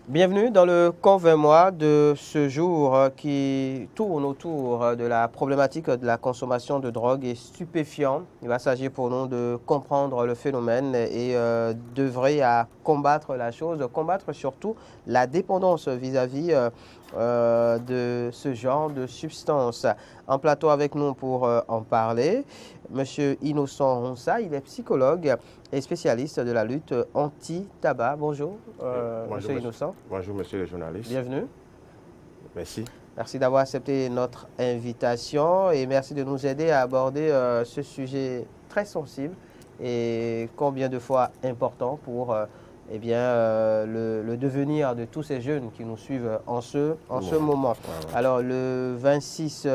Bienvenue dans le Convainc-moi de ce jour qui tourne autour de la problématique de la consommation de drogue et stupéfiants. Il va s'agir pour nous de comprendre le phénomène et d'œuvrer à combattre la chose, combattre surtout la dépendance vis-à-vis de ce genre de substance. En plateau avec nous pour en parler, Monsieur Innocent Ronsa, il est psychologue et spécialiste de la lutte anti-tabac. Bonjour, Monsieur Innocent. Bonjour, monsieur le journaliste. Bienvenue. Merci. Merci d'avoir accepté notre invitation et merci de nous aider à aborder ce sujet très sensible et combien de fois important pour le devenir de tous ces jeunes qui nous suivent en ce moment. Ouais. Alors, le 26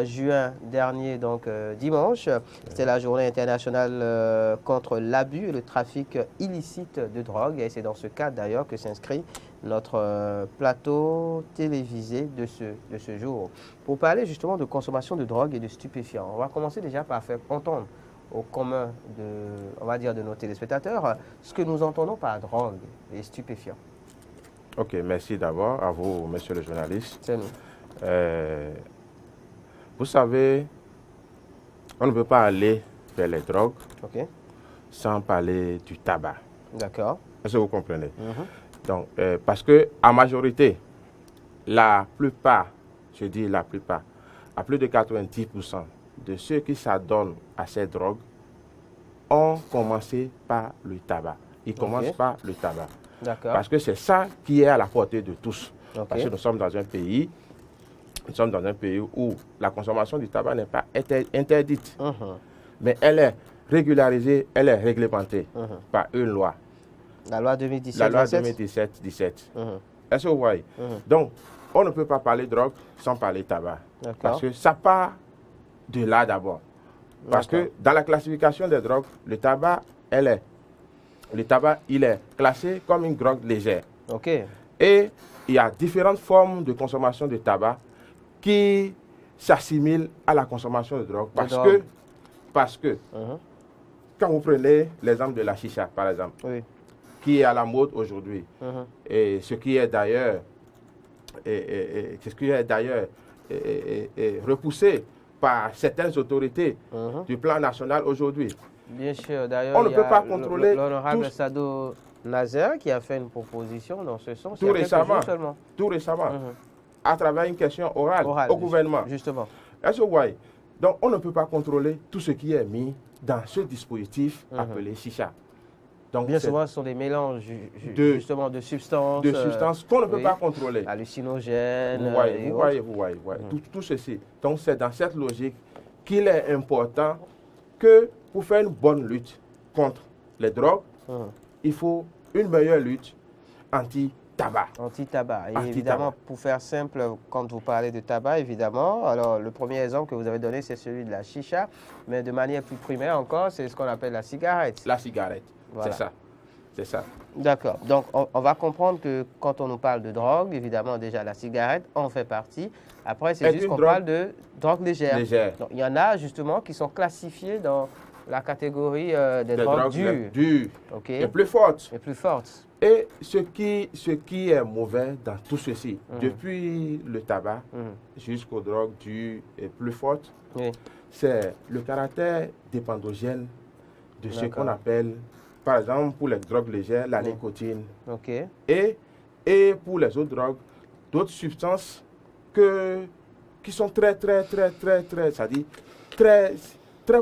juin dernier, donc dimanche, c'était la journée internationale contre l'abus et le trafic illicite de drogue. Et c'est dans ce cadre d'ailleurs que s'inscrit notre plateau télévisé de ce jour. Pour parler justement de consommation de drogue et de stupéfiants, on va commencer déjà par faire entendre au commun de nos téléspectateurs ce que nous entendons par drogue et stupéfiants. Ok, merci d'abord à vous, monsieur le journaliste. C'est nous. Vous savez, on ne peut pas aller vers les drogues sans parler du tabac. D'accord. Est-ce que vous comprenez? Donc, parce que en majorité, la plupart, je dis la plupart, à plus de 90% de ceux qui s'adonnent à ces drogues ont commencé par le tabac. Ils commencent par le tabac. Parce que c'est ça qui est à la portée de tous. Parce que nous sommes dans un pays où la consommation du tabac n'est pas interdite. Mais elle est régularisée, elle est réglementée par une loi. La loi 2017-17. La loi 2017-17. Est-ce que vous voyez? Donc, on ne peut pas parler drogue sans parler tabac. Parce que ça part de là d'abord. Parce que dans la classification des drogues, le tabac, il est classé comme une drogue légère. Et il y a différentes formes de consommation de tabac qui s'assimilent à la consommation de drogue. Parce que quand vous prenez l'exemple de la chicha, par exemple, qui est à la mode aujourd'hui, et ce qui est d'ailleurs repoussé par certaines autorités du plan national aujourd'hui. Bien sûr, d'ailleurs, on ne peut pas contrôler l'honorable Sado Nazer qui a fait une proposition dans ce sens tout récemment, à travers une question orale au gouvernement. Justement. Est-ce que vous voyez? Donc, on ne peut pas contrôler tout ce qui est mis dans ce dispositif appelé chicha. Donc, bien souvent, ce sont des mélanges justement de substances. De substances qu'on ne peut pas contrôler. Hallucinogènes. Vous voyez. Tout ceci. Donc, c'est dans cette logique qu'il est important que pour faire une bonne lutte contre les drogues, il faut une meilleure lutte anti-tabac. Anti-tabac. Et évidemment, pour faire simple, quand vous parlez de tabac, évidemment, alors le premier exemple que vous avez donné, c'est celui de la chicha, mais de manière plus primaire encore, c'est ce qu'on appelle la cigarette. La cigarette. Voilà. C'est ça. D'accord. Donc, on va comprendre que quand on nous parle de drogue, évidemment, déjà, la cigarette en fait partie. Après, c'est juste qu'on parle de drogue légère. Donc, il y en a, justement, qui sont classifiés dans la catégorie des drogues dures. Et plus fortes. Et ce qui est mauvais dans tout ceci, depuis le tabac jusqu'aux drogues dures et plus fortes, c'est le caractère dépendogène de ce qu'on appelle, par exemple, pour les drogues légères, la nicotine. Et pour les autres drogues, d'autres substances qui sont très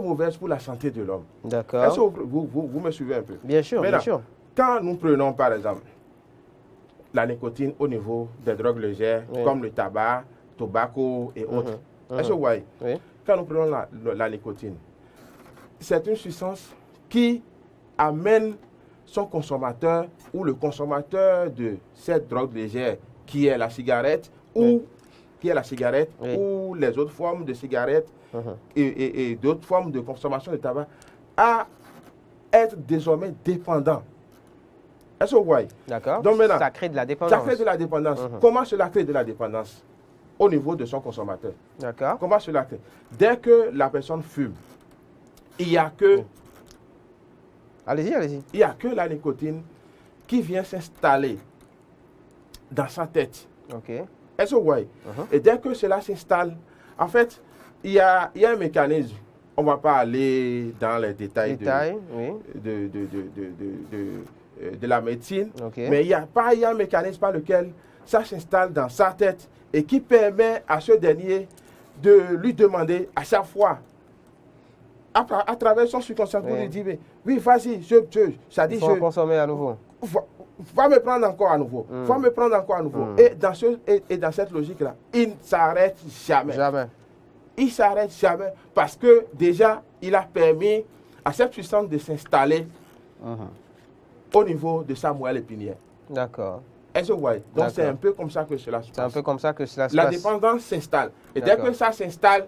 mauvaises pour la santé de l'homme. D'accord. Est-ce que vous me suivez un peu? Bien sûr, maintenant, bien sûr. Quand nous prenons, par exemple, la nicotine au niveau des drogues légères, comme le tabac, tobacco et autres, est-ce que vous voyez? Quand nous prenons la nicotine, c'est une substance qui amène son consommateur ou le consommateur de cette drogue légère qui est la cigarette ou les autres formes de cigarettes et d'autres formes de consommation de tabac à être désormais dépendant. Est-ce que vous voyez? D'accord. Donc maintenant, ça crée de la dépendance. Ça crée de la dépendance. Comment cela crée de la dépendance? Au niveau de son consommateur. D'accord. Comment cela crée? Dès que la personne fume, il n'y a que... Allez-y. Il n'y a que la nicotine qui vient s'installer dans sa tête. Okay. Est-ce que vous voyez? Et dès que cela s'installe, en fait, il y a un mécanisme. On ne va pas aller dans les détails de la médecine, mais il y a un mécanisme par lequel ça s'installe dans sa tête et qui permet à ce dernier de lui demander à chaque fois, à travers son subconscient, pour lui dire, oui, vas-y, ça dit, je consommer à nouveau. Va me prendre encore à nouveau. Va me prendre encore à nouveau. Et dans cette logique-là, il ne s'arrête jamais. Jamais. Il ne s'arrête jamais parce que déjà, il a permis à cette puissance de s'installer au niveau de sa moelle épinière. D'accord. Est-ce que vous voyez? Donc c'est un peu comme ça que cela se passe. C'est un peu comme ça que cela se passe. La passe. dépendance s'installe. Et dès que ça s'installe,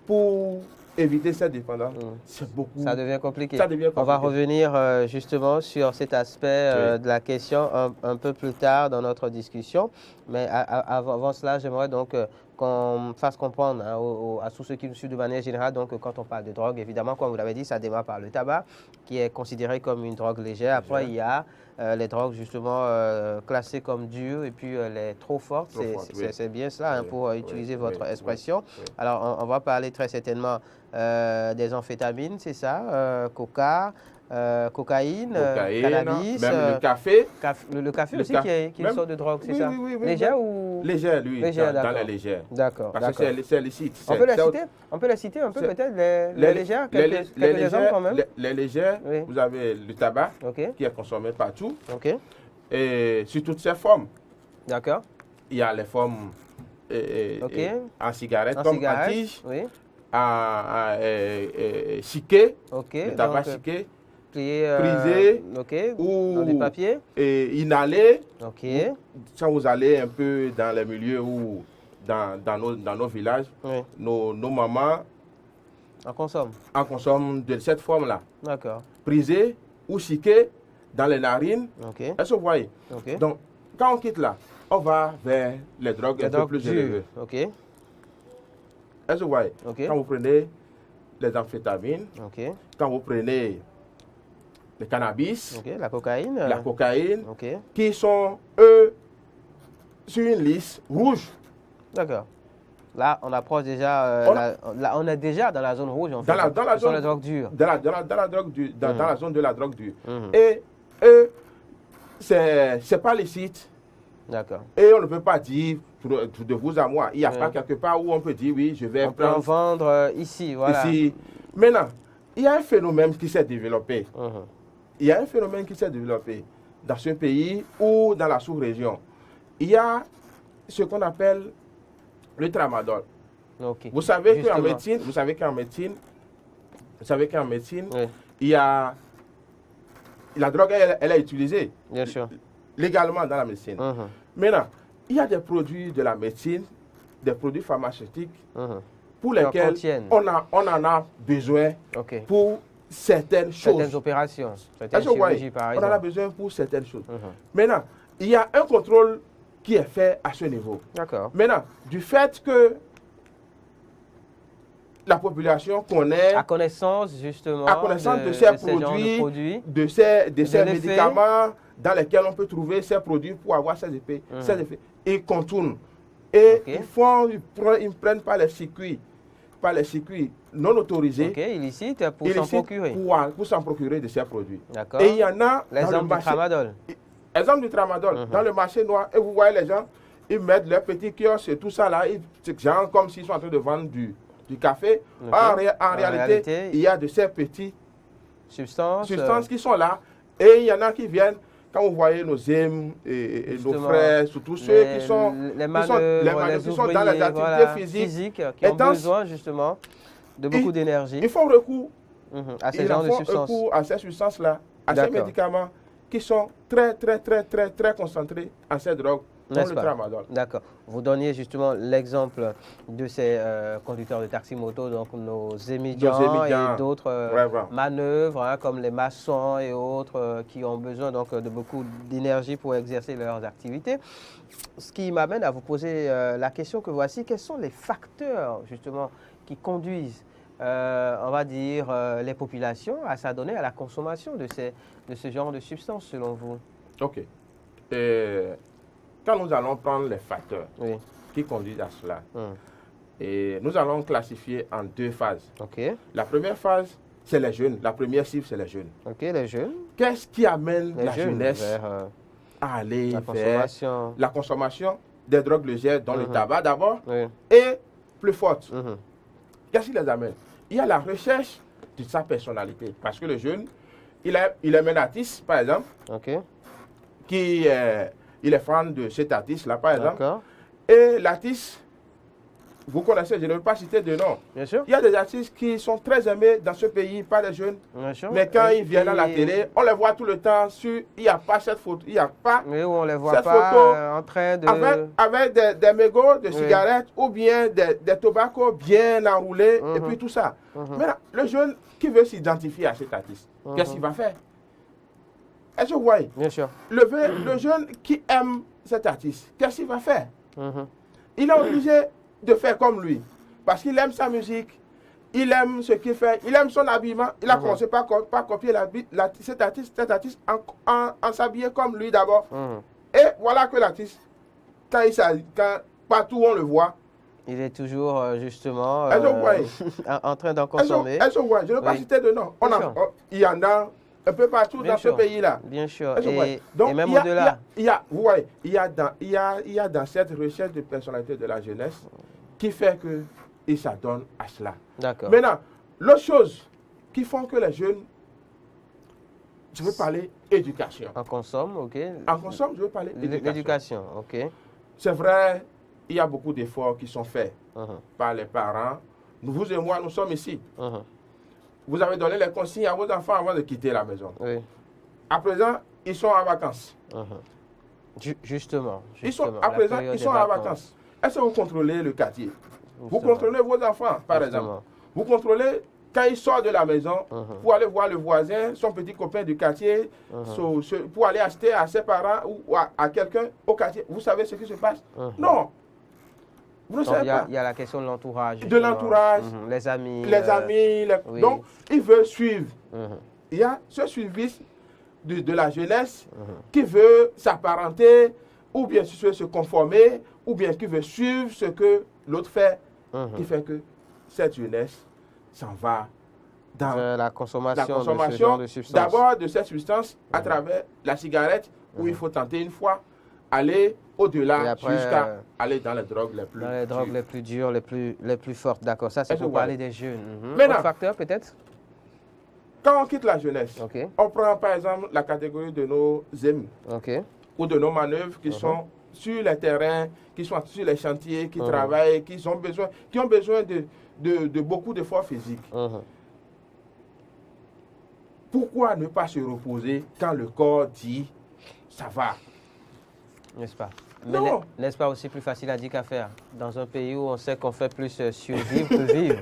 pour éviter cette dépendance, c'est beaucoup. Ça devient compliqué. Ça devient compliqué. On va revenir justement sur cet aspect de la question un peu plus tard dans notre discussion. Mais avant cela, j'aimerais donc qu'on fasse comprendre à tous ceux qui nous suivent de manière générale, donc quand on parle de drogue, évidemment, comme vous l'avez dit, ça démarre par le tabac, qui est considéré comme une drogue légère. Après, il y a les drogues justement classées comme dures et puis les trop fortes. C'est bien cela pour utiliser votre expression. Alors, on va parler très certainement des amphétamines, c'est ça, cocaïne, cannabis. Même le café. Le café aussi qui est une sorte de drogue, c'est ça? Oui, légère ou... Légère, lui, dans la légère. D'accord. Parce que c'est licite. On peut les citer un peu peut-être, les légères, quelques exemples quand même. Les légères, vous avez le tabac qui est consommé partout. Et sous toutes ses formes. D'accord. Il y a les formes en cigarette, comme à tige, chiqué, le tabac chiqué. Prisé ou dans du papier inhalé. Quand vous allez un peu dans les milieux ou dans nos villages, nos mamans en consomment de cette forme-là. D'accord. Prisé ou chiqué dans les narines. Est-ce que vous voyez? Donc, quand on quitte là, on va vers les drogues un peu plus élevées. Est-ce que vous voyez? Quand vous prenez les amphétamines, quand vous prenez le cannabis, la cocaïne, qui sont, eux, sur une liste rouge. D'accord. Là, on approche déjà, on est déjà dans la zone rouge, en fait. Dans la zone de la drogue dure. Dans la zone de la drogue dure. Et eux, c'est pas licite. D'accord. Et on ne peut pas dire de vous à moi. Il n'y a pas quelque part où on peut dire, oui, je vais prendre... On peut en vendre ici, voilà. Ici. Maintenant, il y a un phénomène qui s'est développé. Il y a un phénomène qui s'est développé dans ce pays ou dans la sous-région. Il y a ce qu'on appelle le tramadol. Vous savez qu'en médecine, il y a la drogue, elle est utilisée. Bien sûr. Légalement dans la médecine. Maintenant, il y a des produits de la médecine, des produits pharmaceutiques pour lesquels on en a besoin pour certaines choses. Certaines opérations, certaines chirurgies par exemple. On en a besoin pour certaines choses. Maintenant, il y a un contrôle qui est fait à ce niveau. D'accord. Maintenant, du fait que la population connaît... À connaissance, justement, de ces produits, de ces médicaments dans lesquels on peut trouver ces produits pour avoir ces effets. Ils contournent. Et ils prennent par les circuits non autorisés. Illicites pour s'en procurer. Pour s'en procurer de ces produits. D'accord. Et il y en a l'exemple du tramadol. Exemple du tramadol. Dans le marché noir, et vous voyez les gens, ils mettent leurs petits kiosques et tout ça là, genre comme s'ils sont en train de vendre du café. En réalité, il y a de ces petites substances qui sont là. Et il y en a qui viennent, quand vous voyez nos amis et nos frères, surtout ceux qui sont dans les activités physiques qui ont besoin justement de beaucoup d'énergie. Ils font recours à ces genres de substances. À ces substances-là, à ces médicaments qui sont très concentrés en ces drogues. D'accord. Vous donniez justement l'exemple de ces conducteurs de taxi-moto, donc nos émigrants et d'autres manœuvres, comme les maçons et autres qui ont besoin donc de beaucoup d'énergie pour exercer leurs activités. Ce qui m'amène à vous poser la question que voici, quels sont les facteurs justement qui conduisent, on va dire, les populations à s'adonner à la consommation de ce genre de substances selon vous? Ok. quand nous allons prendre les facteurs qui conduisent à cela, et nous allons classifier en 2 phases. La première phase, c'est les jeunes. La première cible, c'est les jeunes. Les jeunes. Qu'est-ce qui amène la jeunesse vers, à aller vers la consommation des drogues légères, dont le tabac d'abord, et plus forte? Qu'est-ce qui les amène? Il y a la recherche de sa personnalité. Parce que le jeune, il est un artiste, par exemple, il est fan de cet artiste-là, par exemple. Et l'artiste, vous connaissez, je ne veux pas citer de nom. Bien sûr. Il y a des artistes qui sont très aimés dans ce pays par les jeunes. Bien sûr. Mais quand ils viennent à la télé, on les voit tout le temps sur. Il n'y a pas cette photo. Il n'y a pas. Mais où on les voit cette pas photo en train de. Avec des mégots de cigarettes ou bien des tobaccos bien enroulés et puis tout ça. Mais là, le jeune qui veut s'identifier à cet artiste, qu'est-ce qu'il va faire? Est-ce que vous voyez? Bien sûr. Le jeune qui aime cet artiste, qu'est-ce qu'il va faire? Il est obligé de faire comme lui. Parce qu'il aime sa musique, il aime ce qu'il fait, il aime son habillement. Il a commencé par copier cet artiste en s'habiller comme lui d'abord. Et voilà que l'artiste, quand partout on le voit, il est toujours justement en train d'en consommer. Est-ce que vous voyez? Je ne veux pas citer de nom. Il y en a un peu partout dans ce pays-là. Bien sûr. Donc, et même au-delà. Vous voyez, il y a dans cette recherche de personnalité de la jeunesse qui fait qu'ils s'adonnent à cela. D'accord. Maintenant, l'autre chose qui font que les jeunes, je veux parler éducation. En consomme, ok. En consomme, je veux parler l'éducation, ok. C'est vrai, il y a beaucoup d'efforts qui sont faits par les parents. Vous et moi, nous sommes ici. Vous avez donné les consignes à vos enfants avant de quitter la maison. Oui. À présent, ils sont en vacances. Justement. À présent, ils sont en vacances. Est-ce que vous contrôlez le quartier? Vous contrôlez vos enfants, par exemple. Vous contrôlez quand ils sortent de la maison pour aller voir le voisin, son petit copain du quartier, pour aller acheter à ses parents ou à quelqu'un au quartier. Vous savez ce qui se passe? Non. Vous ne savez pas. Il y a la question de l'entourage. De l'entourage. Les amis. Oui. Donc, il veut suivre. Il y a ce suivi de la jeunesse qui veut s'apparenter ou bien se conformer ou bien qui veut suivre ce que l'autre fait, qui fait que cette jeunesse s'en va dans la consommation de ce genre de substance. D'abord de cette substance à travers la cigarette où il faut tenter une fois, aller au-delà jusqu'à aller dans les drogues les plus dures. Les drogues les plus dures, les plus fortes. D'accord, ça c'est pour parler des jeunes. Maintenant, autre facteur peut-être? Quand on quitte la jeunesse, on prend par exemple la catégorie de nos ZEM ou de nos manœuvres qui sont sur les terrains, qui sont sur les chantiers, qui travaillent, qui ont besoin de beaucoup d'efforts physiques. Pourquoi ne pas se reposer quand le corps dit ça va? N'est-ce pas? Mais n'est-ce pas aussi plus facile à dire qu'à faire? Dans un pays où on sait qu'on fait plus survivre que vivre.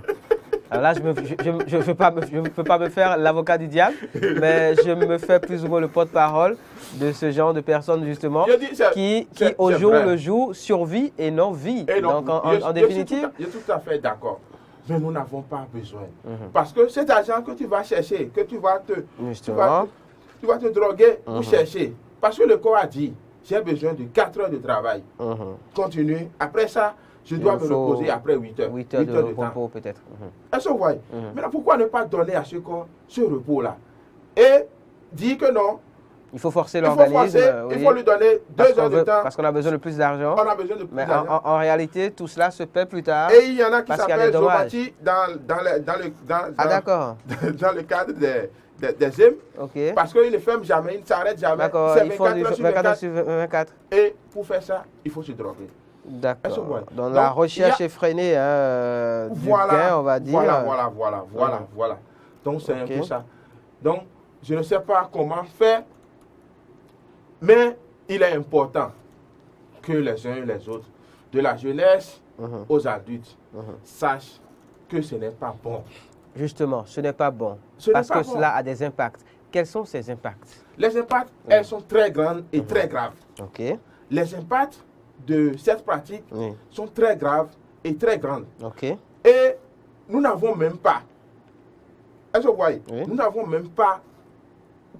Alors là, je ne peux pas me faire l'avocat du diable, mais je me fais plus ou moins le porte-parole de ce genre de personnes, justement, qui au jour le jour survit et non vit. Donc, en définitive... Je suis tout à fait d'accord. Mais nous n'avons pas besoin. Parce que cet argent que tu vas chercher, que tu vas te droguer ou chercher, parce que le corps a dit, j'ai besoin de 4 heures de travail. Continue. Après ça, je dois me reposer après 8 heures. 8 heures de repos peut-être. Est-ce que vous voyez? Maintenant, pourquoi ne pas donner à ce corps ce repos-là? Et dire que non. Il faut forcer l'organisme. Il faut lui donner 2 heures de temps. Parce qu'on a besoin de plus d'argent. On a besoin de plus d'argent. En réalité, tout cela se paie plus tard. Et il y en a qui s'appellent Zobati dans le cadre des ZEM. Parce qu'ils ne ferment jamais, ils ne s'arrêtent jamais. D'accord, il faut 24 heures sur 24. Et pour faire ça, il faut se droguer. D'accord. Dans la recherche effrénée du gain, on va dire. Voilà. Donc, c'est un peu ça. Donc, je ne sais pas comment faire, mais il est important que les uns et les autres, de la jeunesse aux adultes, sachent que ce n'est pas bon. Justement, ce n'est pas bon. Parce que cela a des impacts. Quels sont ces impacts? Les impacts, elles sont très grandes et très graves. Les impacts de cette pratique sont très graves et très grandes. Et nous n'avons même pas, est-ce que vous voyez, nous n'avons même pas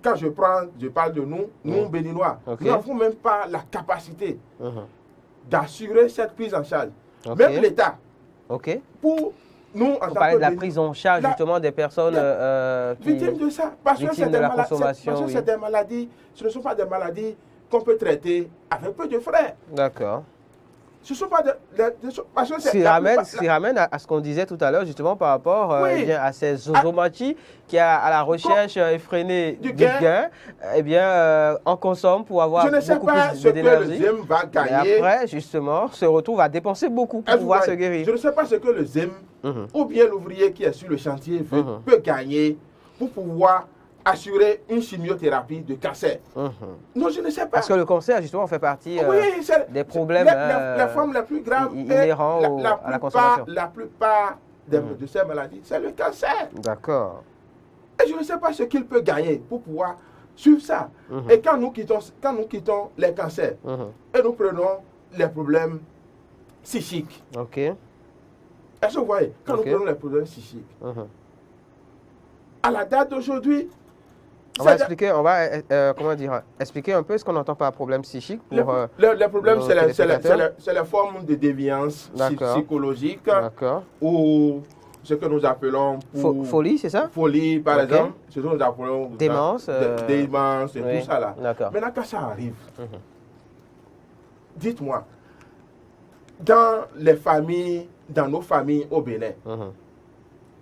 quand je parle de nous Béninois, nous n'avons même pas la capacité d'assurer cette prise en charge. Même l'État. Pour nous, en tant que parler de la prise en charge justement des personnes victimes de ça. Parce que c'est des maladies, ce ne sont pas des maladies qu'on peut traiter avec peu de frais. D'accord. Ce ne sont pas Ce qui ramène à ce qu'on disait tout à l'heure, justement, par rapport à ces zozomatis qui, à la recherche effrénée du gain, eh bien, on consomme pour avoir beaucoup plus d'énergie. Je ne sais pas ce que le ZEM va gagner. Et après, justement, se retrouve à dépenser beaucoup pour pouvoir se guérir. Je ne sais pas ce que le ZEM ou bien l'ouvrier qui est sur le chantier peut gagner pour pouvoir assurer une chimiothérapie de cancer. Non, je ne sais pas. Parce que le cancer, justement, fait partie des problèmes les formes les plus graves inhérents à la consommation. La plupart de ces maladies, c'est le cancer. D'accord. Et je ne sais pas ce qu'il peut gagner pour pouvoir suivre ça. Et quand nous quittons les cancers, et nous prenons les problèmes psychiques. Ok. Est-ce que vous voyez? Quand nous prenons les problèmes psychiques, à la date d'aujourd'hui, on va expliquer un peu ce qu'on entend par problème psychique. Les problèmes, c'est la forme de déviance psychologique ou ce que nous appelons folie, c'est ça? Folie, par exemple. Ce que nous appelons démence, démence et tout ça là. Maintenant, quand ça arrive, dites-moi, dans nos familles au Bénin,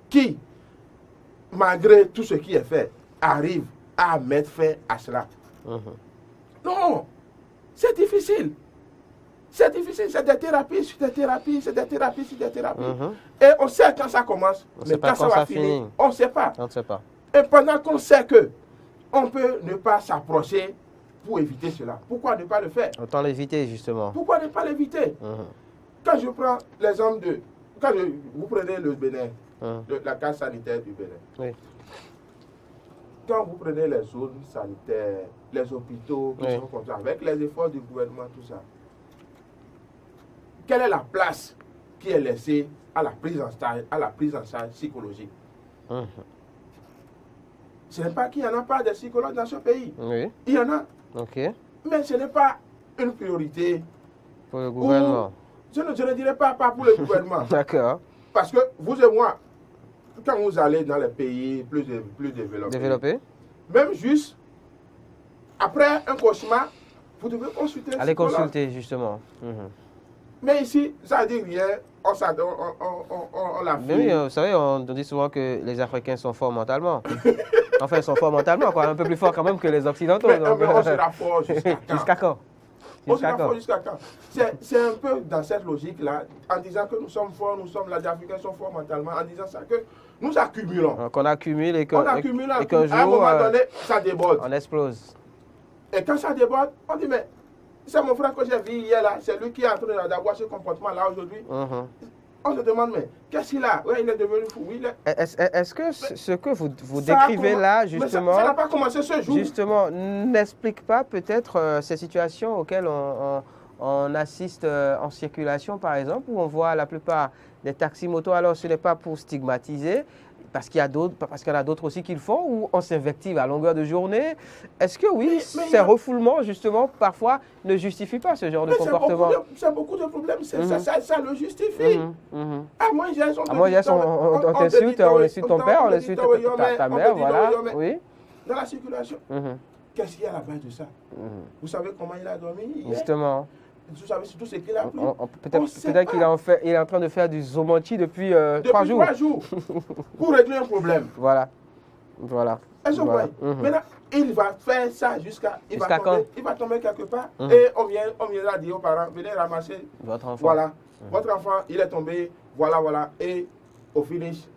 qui, malgré tout ce qui est fait, arrive à mettre fin à cela. Non, c'est difficile. C'est difficile, c'est des thérapies, c'est des thérapies, c'est des thérapies, c'est des thérapies. Et on sait quand ça commence, mais quand ça va finir, on ne sait pas. On ne sait pas. Et pendant qu'on sait que on peut ne pas s'approcher pour éviter cela, pourquoi ne pas le faire? Autant l'éviter, justement. Pourquoi ne pas l'éviter? Quand je prends l'exemple de... vous prenez le Bénin, la case sanitaire du Bénin. Quand vous prenez les zones sanitaires, les hôpitaux qui sont comme ça, avec les efforts du gouvernement, tout ça, quelle est la place qui est laissée à la prise en charge psychologique? Ce n'est pas qu'il n'y en a pas de psychologues dans ce pays. Il y en a. Mais ce n'est pas une priorité pour le gouvernement. Je ne dirais pas pour le gouvernement. D'accord. Parce que vous et moi, quand vous allez dans les pays plus développés, même juste après un cauchemar, vous devez consulter. Allez consulter, justement. Mais ici, ça ne dit rien. On l'a fait. Oui, vous savez, on dit souvent que les Africains sont forts mentalement. Enfin, ils sont forts mentalement, quoi. Un peu plus forts quand même que les Occidentaux. Mais on sera fort jusqu'à quand? On sera fort jusqu'à quand? C'est un peu dans cette logique-là, en disant que nous sommes forts, les Africains sont forts mentalement, en disant ça, que nous accumulons. Qu'on accumule et qu'un jour, à un moment donné, ça déborde. On explose. Et quand ça déborde, on dit, mais c'est mon frère que j'ai vu hier là, c'est lui qui est en train d'avoir ce comportement-là aujourd'hui. On se demande, mais qu'est-ce qu'il a? Ouais, il est devenu fou. Est-ce que ce que vous décrivez là, justement, ça n'a pas commencé ce jour. Justement, n'explique pas peut-être ces situations auxquelles on assiste en circulation, par exemple, où on voit la plupart des taxis-motos. Alors, ce n'est pas pour stigmatiser, parce qu'il y en a d'autres aussi qui le font, où on s'invective à longueur de journée. Est-ce que oui, ces refoulements, justement, parfois, ne justifient pas ce genre de comportement? C'est beaucoup de problèmes, ça le justifie. À moins, on t'insulte, on insulte ton père, on insulte ta mère, voilà. Oui. Dans la circulation, qu'est-ce qu'il y a à la base de ça? Vous savez comment il a dormi? Justement. Vous savez surtout ce qu'il a pris. Peut-être qu'il est en train de faire du zomanti depuis 3 jours. 3 jours. Pour régler un problème. Voilà. Est-ce que vous voyez? Maintenant, il va faire ça jusqu'à quand? Il va tomber quelque part. Et on viendra dire aux parents, venez ramasser votre enfant. Voilà. Votre enfant, il est tombé. Voilà. Et au finish,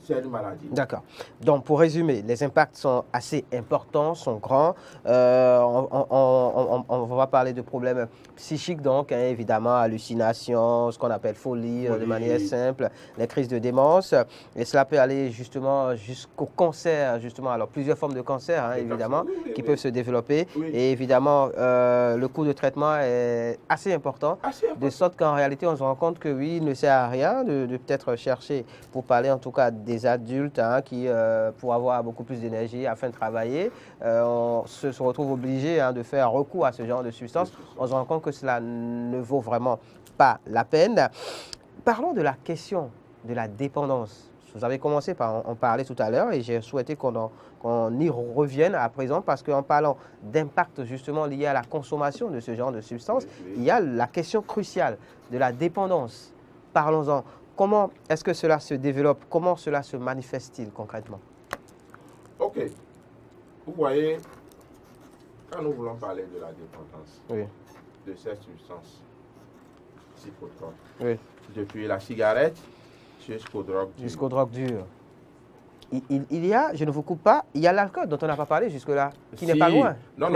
c'est une maladie. D'accord. Donc, pour résumer, les impacts sont assez importants, sont grands. On va parler de problèmes psychiques, donc, évidemment, hallucinations, ce qu'on appelle folie, de manière simple, les crises de démence. Et cela peut aller justement jusqu'au cancer, justement. Alors, plusieurs formes de cancer, évidemment, qui peuvent se développer. Et évidemment, le coût de traitement est assez important. De sorte qu'en réalité, on se rend compte que oui, il ne sert à rien de peut-être chercher, pour parler en tout cas des des adultes qui, pour avoir beaucoup plus d'énergie afin de travailler, se retrouvent obligés de faire recours à ce genre de substances. On se rend compte que cela ne vaut vraiment pas la peine. Parlons de la question de la dépendance. Vous avez commencé par en parler tout à l'heure et j'ai souhaité qu'on y revienne à présent parce qu'en parlant d'impact justement lié à la consommation de ce genre de substances, il y a la question cruciale de la dépendance. Parlons-en. Comment est-ce que cela se développe? Comment cela se manifeste-t-il concrètement? Ok. Vous voyez, quand nous voulons parler de la dépendance de cette substance psychotrope, depuis la cigarette jusqu'aux drogues dures. Jusqu'aux drogues dures. Il y a, je ne vous coupe pas, il y a l'alcool dont on n'a pas parlé jusque-là, qui n'est pas loin. Non,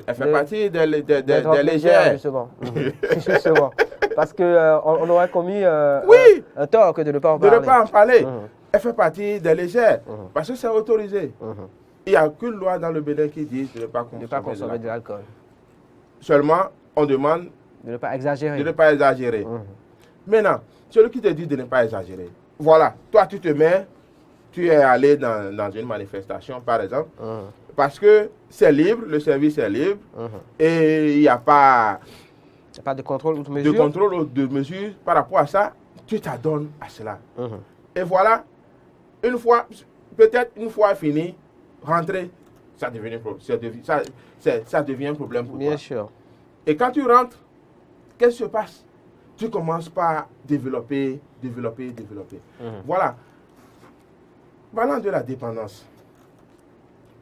elle fait partie des légères. Justement. Justement. Parce qu'on aurait commis un tort que de ne pas en parler. De ne pas en parler. Elle fait partie des légères, parce que c'est autorisé. Il n'y a qu'une loi dans le Bénin qui dit de ne pas consommer de l'alcool. Seulement, on demande de ne pas exagérer. De ne pas exagérer. Maintenant, celui qui te dit de ne pas exagérer, voilà, toi tu te mets, tu es allé dans une manifestation par exemple, parce que c'est libre, le service est libre, et il n'y a pas de contrôle ou de mesure. De contrôle ou de mesure par rapport à ça, tu t'adonnes à cela. Et voilà, une fois, peut-être une fois fini, rentrer, ça devient un problème pour toi. Bien sûr. Et quand tu rentres, qu'est-ce qui se passe? Tu commences par développer. Voilà. Parlant de la dépendance,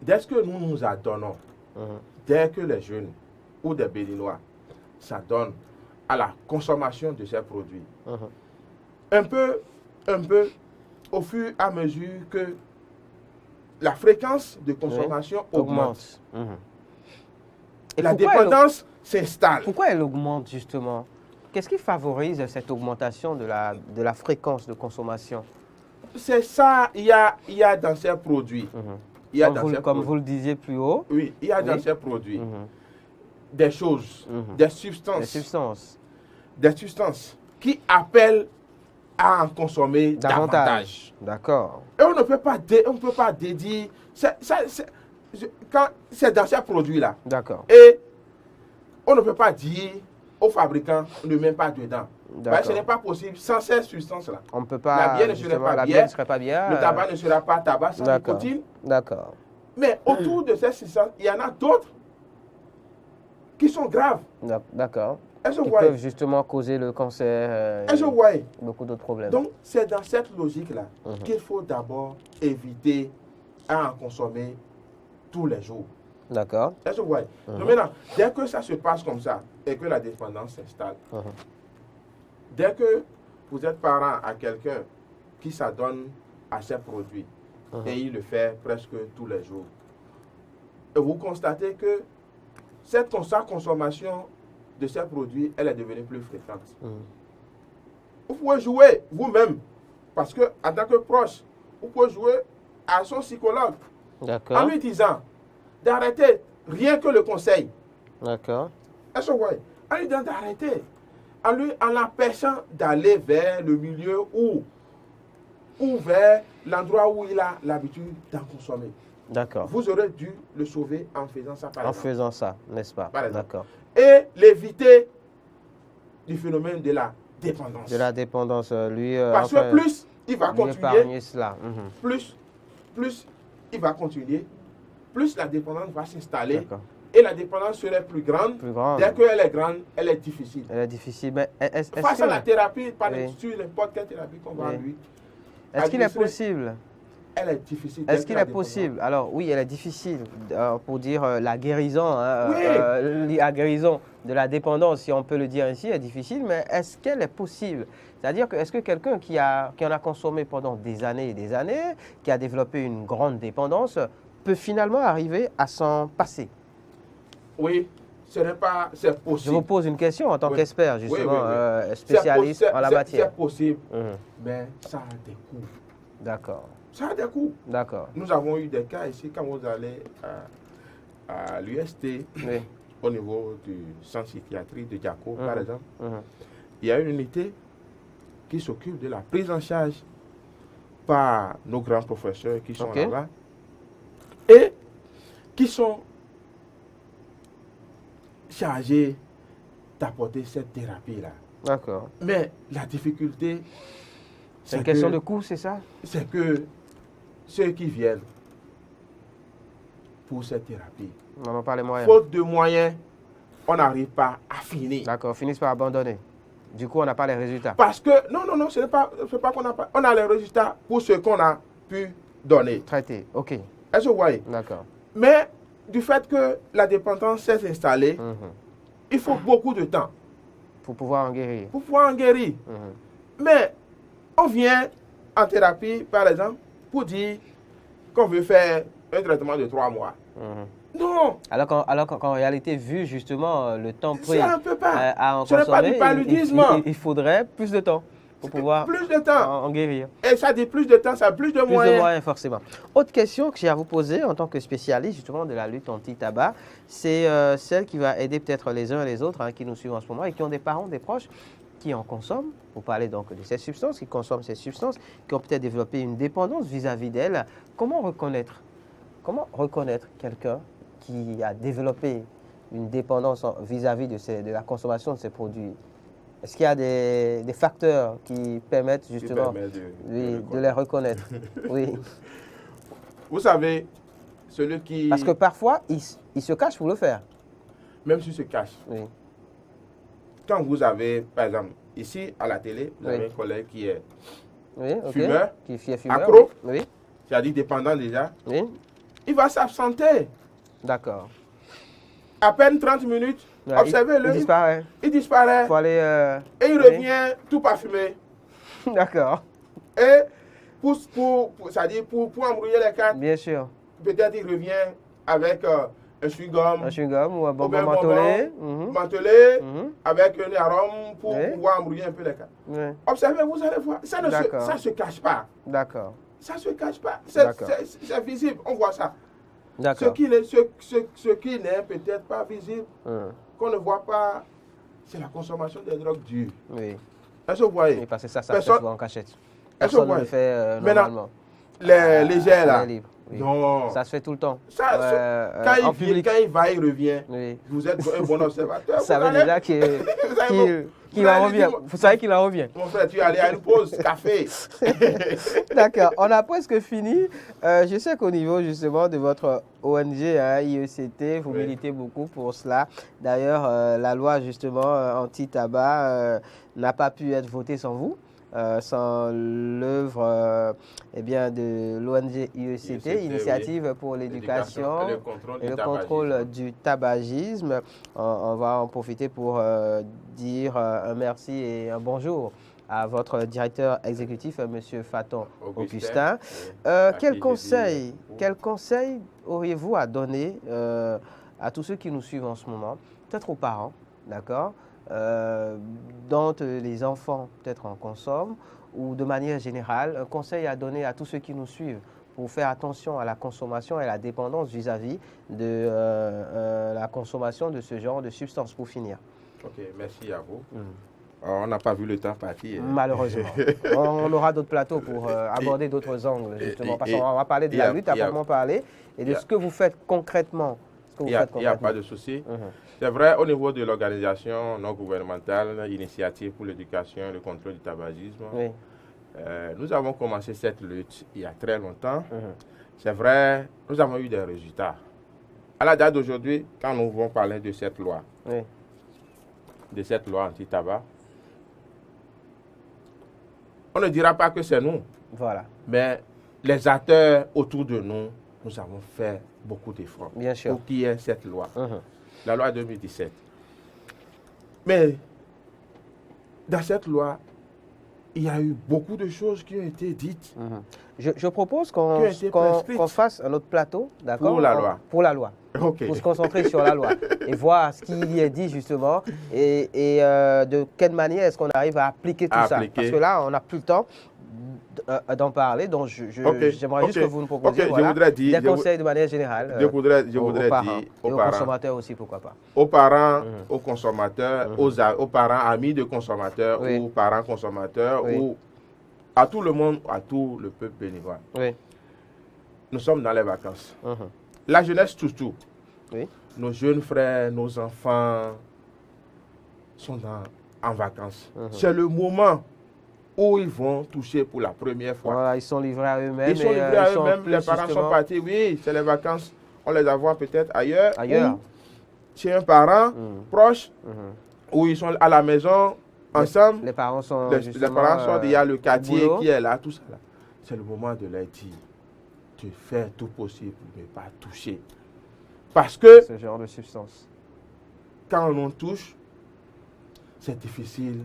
dès que nous nous adonnons, dès que les jeunes ou des Béninois s'adonnent à la consommation de ces produits, un peu, au fur et à mesure que la fréquence de consommation augmente. Et la dépendance s'installe. Pourquoi elle augmente justement? Qu'est-ce qui favorise cette augmentation de la fréquence de consommation? C'est ça, il y a dans ces produits. Comme vous le disiez plus haut. Oui, il y a dans ces produits des choses, des substances qui appellent à en consommer davantage. D'accord. Et on ne peut pas dédier. Quand c'est dans ces produits-là. D'accord. Et on ne peut pas dire aux fabricants, ne met pas dedans. Parce que ce n'est pas possible sans ces substances-là. On ne peut pas. La bière ne serait pas bière. Le tabac ne sera pas tabac sans nicotine. D'accord. Mais autour de ces substances, il y en a d'autres qui sont graves. D'accord. Qui peuvent justement causer le cancer. Beaucoup d'autres problèmes. Donc, c'est dans cette logique-là qu'il faut d'abord éviter à en consommer tous les jours. D'accord. Est-ce que vous voyez? Donc maintenant, dès que ça se passe comme ça et que la dépendance s'installe, dès que vous êtes parent à quelqu'un qui s'adonne à ces produits et il le fait presque tous les jours, et vous constatez que sa consommation de ces produits, elle est devenue plus fréquente. Vous pouvez jouer vous-même, parce que en tant que proche, vous pouvez jouer à son psychologue en lui disant d'arrêter, rien que le conseil. D'accord. Est-ce que vous voyez? En lui disant d'arrêter, en l'empêchant d'aller vers le milieu ou vers l'endroit où il a l'habitude d'en consommer. D'accord. Vous aurez dû le sauver en faisant ça, par exemple. En faisant ça, n'est-ce pas? D'accord. Et l'éviter du phénomène de la dépendance. De la dépendance, lui. Parce que plus il va continuer, cela. plus il va continuer, plus la dépendance va s'installer. Et la dépendance serait plus grande. Dès qu'elle est grande, elle est difficile. Elle est difficile. Mais face à la thérapie, sur n'importe quelle thérapie qu'on va lui. Est-ce qu'il est possible? Elle est difficile. Est-ce qu'il est possible? Alors oui, elle est difficile pour dire la guérison. La guérison de la dépendance, si on peut le dire ainsi, est difficile. Mais est-ce qu'elle est possible? C'est-à-dire que est-ce que quelqu'un qui en a consommé pendant des années et des années, qui a développé une grande dépendance, peut finalement arriver à s'en passer? Oui, c'est possible. Je vous pose une question en tant qu'expert, justement, spécialiste en la matière. C'est possible, mais ça a des coûts. D'accord. Ça a des coûts. D'accord. Nous avons eu des cas ici, quand vous allez à l'UST, au niveau du centre psychiatrie de Diaco, par exemple, il y a une unité qui s'occupe de la prise en charge par nos grands professeurs qui sont là-bas et qui sont chargés d'apporter cette thérapie-là. D'accord. Mais la difficulté, c'est une question de coût, c'est ça? C'est que ceux qui viennent pour cette thérapie, on n'a pas les moyens. Faute de moyens, on n'arrive pas à finir. D'accord, finissent par abandonner. Du coup, on n'a pas les résultats. Parce que, non, ce n'est pas qu'on n'a pas. On a les résultats pour ce qu'on a pu donner. Traiter, ok. Est-ce que vous voyez? D'accord. Mais du fait que la dépendance s'est installée, il faut beaucoup de temps. Pour pouvoir en guérir. Pour pouvoir en guérir. Mais on vient en thérapie, par exemple, pour dire qu'on veut faire un traitement de 3 mois. Non. Alors qu'en réalité, vu justement le temps pris à en consommer, pas du paludisme. Il faudrait plus de temps pour pouvoir en guérir. Et ça dit plus de temps, ça a plus de moyens. Plus de moyens, forcément. Autre question que j'ai à vous poser en tant que spécialiste justement de la lutte anti-tabac, c'est celle qui va aider peut-être les uns et les autres qui nous suivent en ce moment et qui ont des parents, des proches qui en consomment. Vous parlez donc de ces substances, qui consomment ces substances, qui ont peut-être développé une dépendance vis-à-vis d'elles. Comment reconnaître quelqu'un qui a développé une dépendance vis-à-vis de la consommation de ces produits? Est-ce qu'il y a des facteurs qui permettent justement de les reconnaître? Oui. Vous savez, celui qui... Parce que parfois, il se cache pour le faire. Même s'il se cache. Oui. Quand vous avez, par exemple, ici à la télé, vous avez un collègue qui est fumeur, accro, oui. c'est-à-dire dépendant déjà, oui. Il va s'absenter. D'accord. À peine 30 minutes, observez-le. Il disparaît. Il disparaît. Faut aller, et il revient tout parfumé. D'accord. Et c'est-à-dire pour embrouiller les cartes. Bien sûr. Peut-être il revient avec un chewing-gum. Un chewing-gum ou un bonbon mentholé. Mentholé, avec un arôme pour pouvoir embrouiller un peu les cartes. Observez, vous allez voir. Ça ne se cache pas. D'accord. Ça ne se cache pas. C'est visible. On voit ça. Ce qui n'est peut-être pas visible, qu'on ne voit pas, c'est la consommation des drogues dures. Oui. Est-ce que vous voyez? Oui, parce que ça se fait souvent en cachette. Personne ne le fait normalement. Les légers là. Oui. Non. Ça se fait tout le temps. Quand il va, il revient. Oui. Vous êtes un bon observateur. Ça veut déjà qu'il en revient. Vous savez qu'il en revient. Mon frère, tu es allé à une pause café. D'accord. On a presque fini. Je sais qu'au niveau justement de votre ONG, IECT, vous militez beaucoup pour cela. D'ailleurs, la loi justement anti-tabac n'a pas pu être votée sans vous. Sans l'œuvre de l'ONG IECT, Initiative pour l'éducation et le contrôle du tabagisme. On va en profiter pour dire un merci et un bonjour à votre directeur exécutif, M. Faton Augustin. Quel conseil auriez-vous à donner à tous ceux qui nous suivent en ce moment, peut-être aux parents, d'accord, dont les enfants peut-être en consomment, ou de manière générale, un conseil à donner à tous ceux qui nous suivent pour faire attention à la consommation et à la dépendance vis-à-vis de la consommation de ce genre de substances, pour finir. Ok, merci à vous. On n'a pas vu le temps partir. Malheureusement. On aura d'autres plateaux pour aborder d'autres angles, justement, parce qu'on va parler de la lutte, à proprement parler, et de ce que vous faites concrètement. Il n'y a pas de souci. C'est vrai, au niveau de l'organisation non gouvernementale, Initiative pour l'éducation et le contrôle du tabagisme, nous avons commencé cette lutte il y a très longtemps. C'est vrai, nous avons eu des résultats. À la date d'aujourd'hui, quand nous vont parler de cette loi, anti-tabac, on ne dira pas que c'est nous. Voilà. Mais les acteurs autour de nous, nous avons fait beaucoup d'efforts pour qu'il y ait cette loi. La loi 2017. Mais dans cette loi, il y a eu beaucoup de choses qui ont été dites. Je propose qu'on fasse un autre plateau, d'accord, pour la loi. Pour la loi. Okay. Pour se concentrer sur la loi et voir ce qui y est dit justement et de quelle manière est-ce qu'on arrive à appliquer tout ça. Parce que là, on n'a plus le temps d'en parler, donc j'aimerais juste que vous nous proposiez des conseils de manière générale aux parents et aux consommateurs aussi, pourquoi pas. Aux parents, aux consommateurs, aux parents amis de consommateurs, ou parents consommateurs, ou à tout le monde, à tout le peuple béninois. Oui. Nous sommes dans les vacances. La jeunesse touche tout. Oui. Nos jeunes frères, nos enfants sont en vacances. C'est le moment où ils vont toucher pour la première fois. Voilà, ils sont livrés à eux-mêmes. Ils sont livrés à eux-mêmes. Les parents sont partis. Oui, c'est les vacances. On les a peut-être ailleurs. Ou chez un parent proche, où ils sont à la maison ensemble. Les parents sont il y a le quartier qui est là, tout ça. C'est le moment de leur dire de faire tout possible pour ne pas toucher. Parce que ce genre de substance, quand on touche, c'est difficile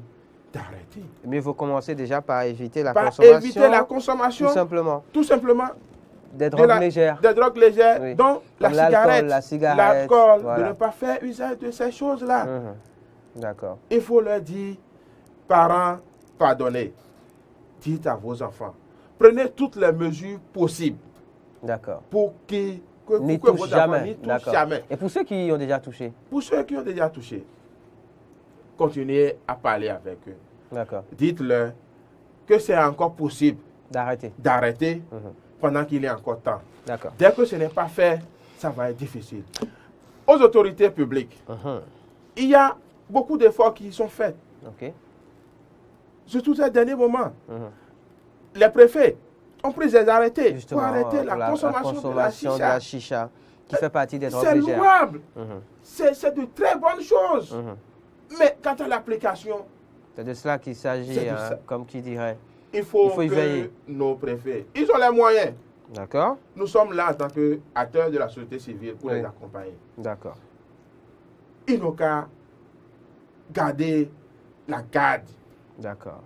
d'arrêter. Mais il faut commencer déjà par éviter la consommation. Éviter la consommation. Tout simplement. Tout simplement. Des drogues légères. Des drogues légères, oui. Donc la cigarette, l'alcool, voilà. De ne pas faire usage de ces choses-là. D'accord. Il faut leur dire, parents, pardonnez. Dites à vos enfants, prenez toutes les mesures possibles. D'accord. Pour que n'y touchent jamais. Jamais. Et pour ceux qui ont déjà touché? Pour ceux qui ont déjà touché, continuez à parler avec eux. D'accord. Dites-leur que c'est encore possible d'arrêter pendant qu'il y a encore temps. D'accord. Dès que ce n'est pas fait, ça va être difficile. Aux autorités publiques, il y a beaucoup d'efforts qui sont faits. Surtout ces derniers moments. Les préfets ont pris des arrêtés pour arrêter la consommation de la chicha, qui fait partie des drogues légères. C'est louable. C'est de très bonnes choses. Mais quant à l'application, c'est de cela qu'il s'agit, comme qui dirait. Il faut y veiller. Nos préfets, ils ont les moyens. D'accord. Nous sommes là en tant qu'acteurs de la société civile pour les accompagner. D'accord. Ils n'ont qu'à garder la garde. D'accord.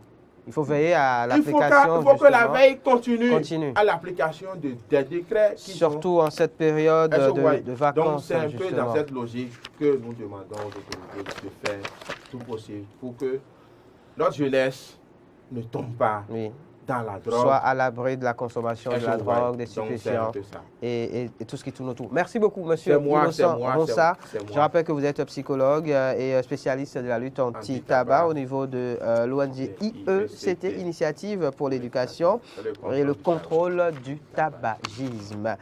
Il faut veiller à l'application. Il faut que la veille continue. À l'application des décrets. Surtout en cette période de vacances. Donc c'est un peu dans cette logique que nous demandons aux autorités de faire tout possible pour que notre jeunesse ne tombe pas dans la drogue. Soit à l'abri de la consommation de la drogue, des stupéfiants et tout ce qui tourne autour. Merci beaucoup, monsieur Innocent Ronsa. Je rappelle que vous êtes psychologue et spécialiste de la lutte anti-tabac au niveau de l'ONG IECT, Initiative pour l'éducation et le contrôle du tabagisme.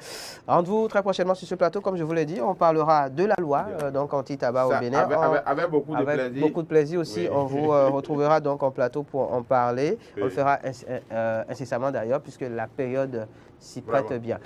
Rendez-vous très prochainement sur ce plateau. Comme je vous l'ai dit, on parlera de la loi donc anti-tabac au Bénin. Avec beaucoup de plaisir. Avec beaucoup de plaisir aussi. On vous retrouvera donc en plateau pour en parler. On le fera incessamment d'ailleurs, puisque la période s'y prête bien.